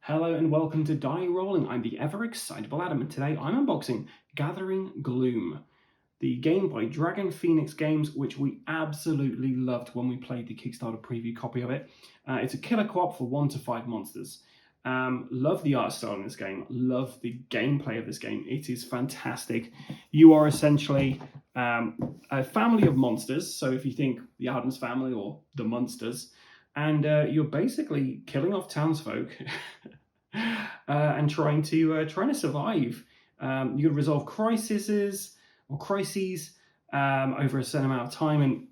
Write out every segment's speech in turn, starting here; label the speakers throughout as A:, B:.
A: Hello and welcome to Die Rollin. I'm the ever excitable Adam, and today I'm unboxing Gathering Gloom, the game by Dragon Phoenix Games, which we absolutely loved when we played the Kickstarter preview copy of it. It's a killer co-op for 1 to 5 monsters. Love the art style in this game, love the gameplay of this game. It is fantastic. You are essentially a family of monsters, so if you think the Addams Family or the Munsters, and you're basically killing off townsfolk and trying to survive. You got to resolve crises over a certain amount of time, and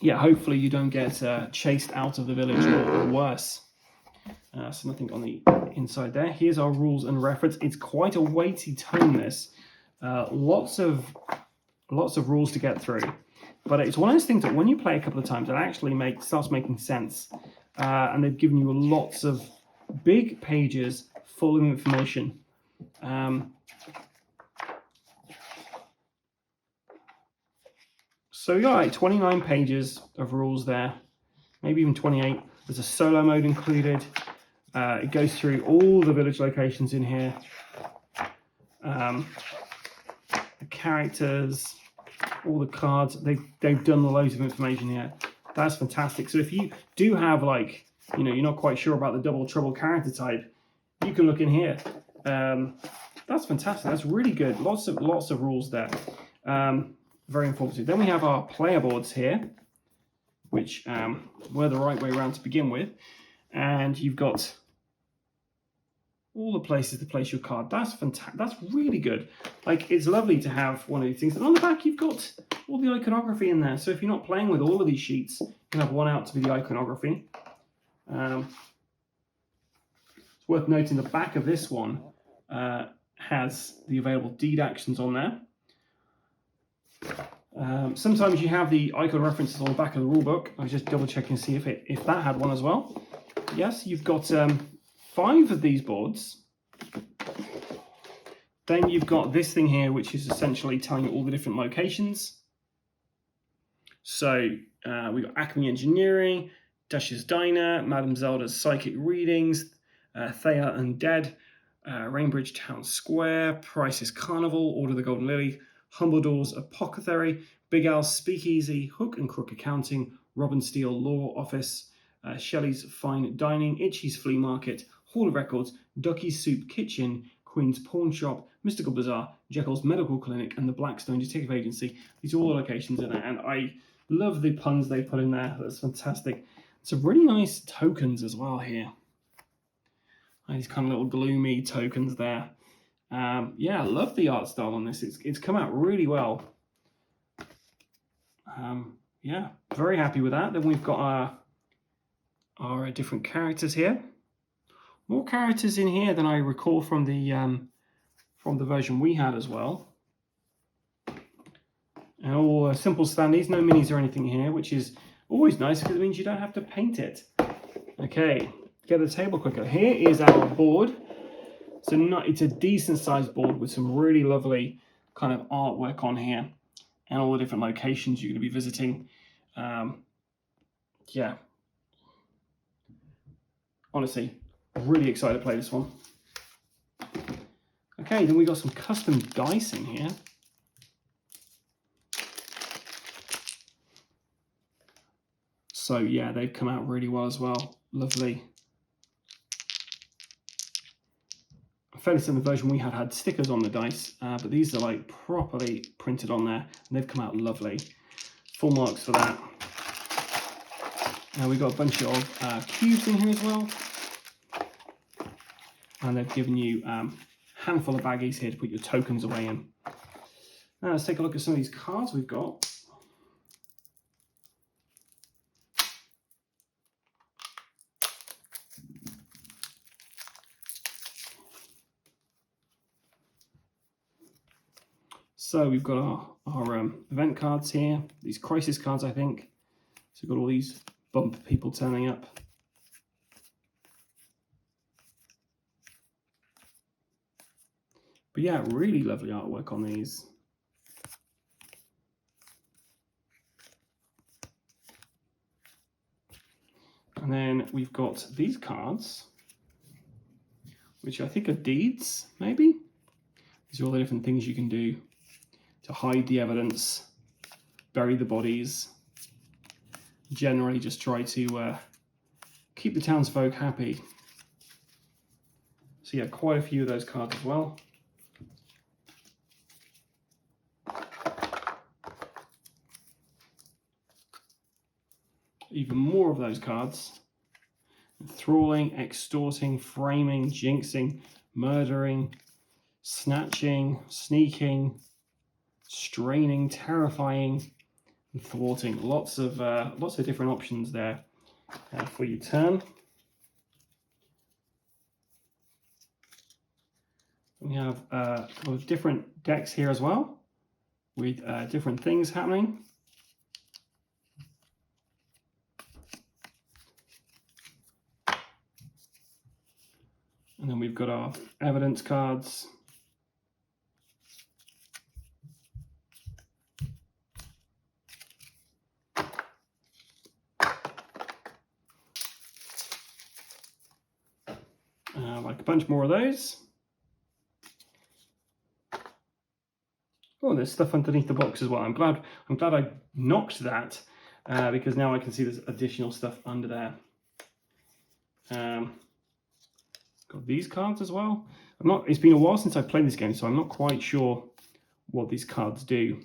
A: yeah, hopefully you don't get chased out of the village or worse. So nothing on the inside there. Here's our rules and reference. It's quite a weighty tome. This lots of rules to get through. But it's one of those things that when you play a couple of times, it actually starts making sense. And they've given you lots of big pages full of information. So you got like 29 pages of rules there, maybe even 28. There's a solo mode included. It goes through all the village locations in here. The characters, all the cards, they've done loads of information here. That's fantastic. So if you do have, like, you're not quite sure about the Double Trouble character type, you can look in here. That's fantastic. That's really good. Lots of rules there. Very informative. Then we have our player boards here, which were the right way around to begin with. And you've got all the places to place your card. That's fantastic. That's really good. Like, it's lovely to have one of these things. And on the back, you've got all the iconography in there. So if you're not playing with all of these sheets, you can have one out to be the iconography. It's worth noting the back of this one has the available deed actions on there. Sometimes you have the icon references on the back of the rulebook. I was just double checking to see if that had one as well. Yes, you've got 5 of these boards. Then you've got this thing here, which is essentially telling you all the different locations. So we've got Acme Engineering, Dash's Diner, Madame Zelda's Psychic Readings, Thea Undead, Rainbridge Town Square, Price's Carnival, Order of the Golden Lily, Humbledores Apothecary, Big Al's Speakeasy, Hook and Crook Accounting, Robin Steele Law Office, Shelley's Fine Dining, Itchy's Flea Market, Hall of Records, Ducky's Soup Kitchen, Queen's Pawn Shop, Mystical Bazaar, Jekyll's Medical Clinic, and the Blackstone Detective Agency. These are all the locations in there, and I love the puns they put in there. That's fantastic. Some really nice tokens as well here. These kind of little gloomy tokens there. Yeah, I love the art style on this. It's come out really well. Yeah, very happy with that. Then we've got our different characters here. More characters in here than I recall from the version we had as well. And all simple standees, no minis or anything here, which is always nice because it means you don't have to paint it. Okay, get the table quicker. Here is our board. So it's a decent sized board with some really lovely kind of artwork on here and all the different locations you're going to be visiting. Yeah. Honestly, really excited to play this one. Okay, then we got some custom dice in here. So yeah, they've come out really well as well. Lovely. Fairly similar version we had stickers on the dice, but these are like properly printed on there, and they've come out lovely. Full marks for that. Now we've got a bunch of cubes in here as well, and they've given you a handful of baggies here to put your tokens away in. Now let's take a look at some of these cards we've got. So we've got our event cards here, these crisis cards, I think. So we've got all these bump people turning up. But yeah, really lovely artwork on these. And then we've got these cards, which I think are deeds, maybe? These are all the different things you can do to hide the evidence, bury the bodies, generally just try to keep the townsfolk happy. So yeah, quite a few of those cards as well. Even more of those cards. Thralling, extorting, framing, jinxing, murdering, snatching, sneaking, straining, terrifying, and thwarting. Lots of different options there for your turn. We have a couple of different decks here as well, with different things happening. And then we've got our evidence cards. Like a bunch more of those. Oh, there's stuff underneath the box as well. I'm glad I knocked that because now I can see there's additional stuff under there. Got these cards as well. It's been a while since I played this game, so I'm not quite sure what these cards do.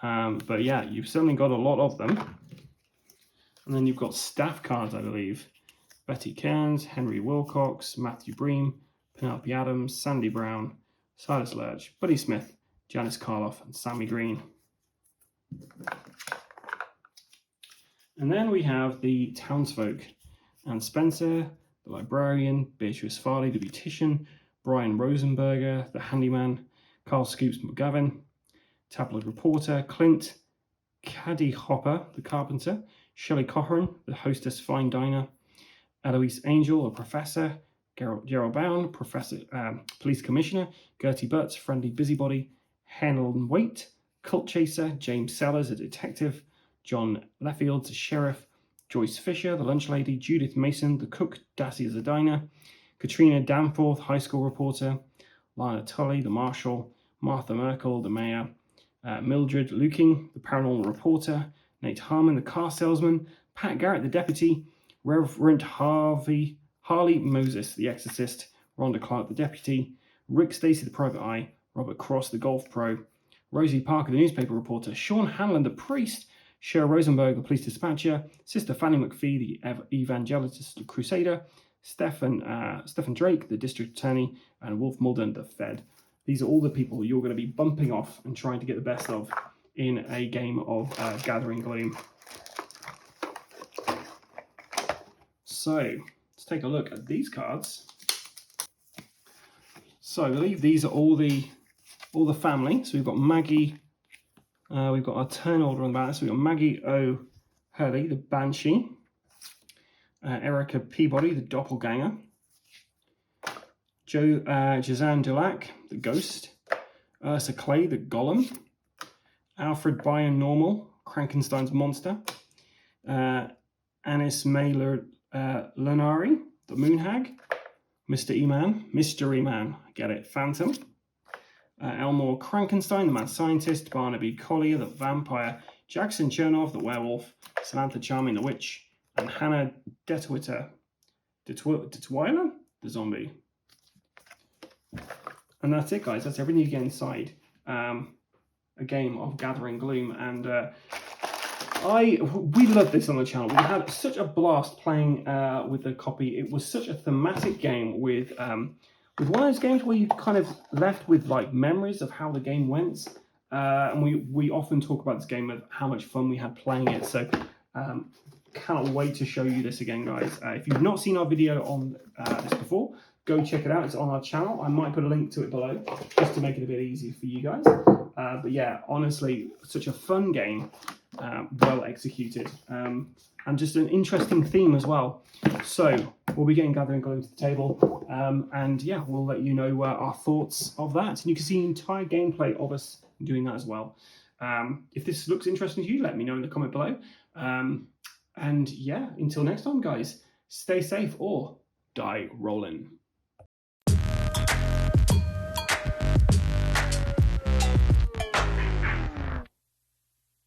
A: But yeah, you've certainly got a lot of them. And then you've got staff cards, I believe. Betty Cairns, Henry Wilcox, Matthew Bream, Penelope Adams, Sandy Brown, Silas Lurch, Buddy Smith, Janice Karloff, and Sammy Green. And then we have the townsfolk. Anne Spencer, the librarian, Beatrice Farley, the beautician, Brian Rosenberger, the handyman, Carl Scoops McGavin, tabloid reporter, Clint Caddy Hopper, the carpenter, Shelley Cochran, the hostess fine diner, Eloise Angel, a professor, Gerald Bound, professor, police commissioner, Gertie Butts, friendly busybody, Helen Waite, cult chaser, James Sellers, a detective, John Leffield, a sheriff, Joyce Fisher, the lunch lady, Judith Mason, the cook, Dassy as a diner, Katrina Danforth, high school reporter, Lana Tully, the marshal, Martha Merkel, the mayor, Mildred Luking, the paranormal reporter, Nate Harmon, the car salesman, Pat Garrett, the deputy, Reverend Harley Moses, the exorcist, Rhonda Clark, the deputy, Rick Stacey, the private eye, Robert Cross, the golf pro, Rosie Parker, the newspaper reporter, Sean Hanlon, the priest, Cheryl Rosenberg, the police dispatcher, Sister Fanny McPhee, the evangelist crusader, Stephen Drake, the district attorney, and Wolf Mulden, the fed. These are all the people you're going to be bumping off and trying to get the best of in a game of Gathering Gloom. So let's take a look at these cards. So I believe these are all the family. So we've got Maggie. We've got our turn order on the back. So we've got Maggie O'Hurley, the Banshee. Erica Peabody, the Doppelganger. Jazan Dulac, the Ghost. Ursa Clay, the Golem. Alfred Byron Normal, Krankenstein's Monster. Anis May Lunari, the Moonhag. Mr. E-Man, get it, Phantom. Elmore Krankenstein, the Mad Scientist. Barnaby Collier, the Vampire. Jackson Chernoff, the Werewolf. Samantha Charming, the Witch. And Hannah Detwiler, the Zombie. And that's it, guys. That's everything you get inside a game of Gathering Gloom. And we love this on the channel. We had such a blast playing with the copy. It was such a thematic game with one of those games where you kind of left with like memories of how the game went. And we often talk about this game of how much fun we had playing it. So cannot wait to show you this again, guys. If you've not seen our video on this before, go check it out. It's on our channel. I might put a link to it below just to make it a bit easier for you guys. But yeah, honestly, such a fun game, well executed, and just an interesting theme as well. So we'll be getting Gathering Gloom to the table, and yeah, we'll let you know our thoughts of that. And you can see the entire gameplay of us doing that as well. If this looks interesting to you, let me know in the comment below. And yeah, until next time, guys, stay safe or die rolling.